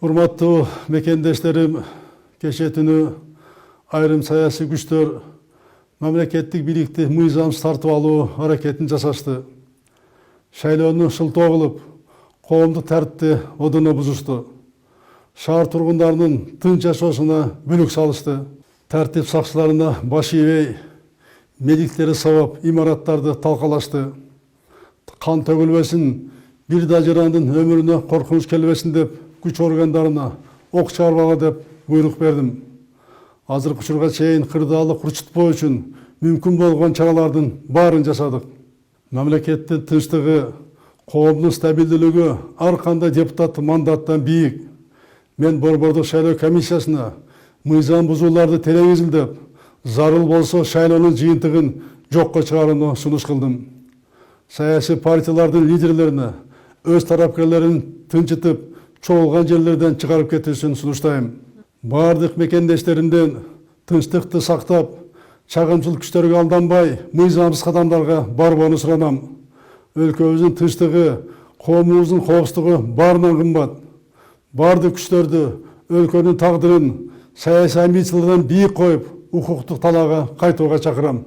Урматтуу мекендештерим, кеше түнү айрым саясий күчтөр мамлекеттик бийликти мыйзамсыз тартып алуу аракетин жасашты. Шайлоону шылтоо кылып, коомдук тартипти одоно бузушту. Шаар тургундарынын тынч жашоосуна бүлүк салышты. Тартип сакчыларына баш ийбей, медиктери сабап имараттарды талкалашты. Кан төгүлбесин, бир да жарандын өмүрүнө коркунуч келбесин деп күч органдарына ок чыгарбага деп буйрук бердим. Азыркы учурга чейин кырдаалы курчутпоо үчүн мүмкүн болгон чаралардын баарын жасадык. Мамлекеттин тынчтыгы, коомдун стабилдүүлүгү ар кандай депутаттык мандаттан бийик. Мен Борбордук шайлоо комиссиясына мыйзам бузууларды телевизилдеп, зарыл болсо шайлоонун жыйынтыгын жокко чыгарууну сунуш кылдым. Саясий партиялардын лидерлерине өз тарапкерлерин тынчытып, чогулган жерлерден чыгарып кетүүсүн сунуштайм. Бардык мекендештеримден тынчтыкты сактап, чагымчыл күчтөргө алданбай, мыйзамсыз кадамдарга барбоону суранам. Өлкөбүздүн тынчтыгы, коомубуздун коопсуздугу баарынан кымбат. Бардык күчтөрдү өлкөнүн тагдырын саясий амбициялардан бийик коюп, укуктук талаага кайтууга чакырам.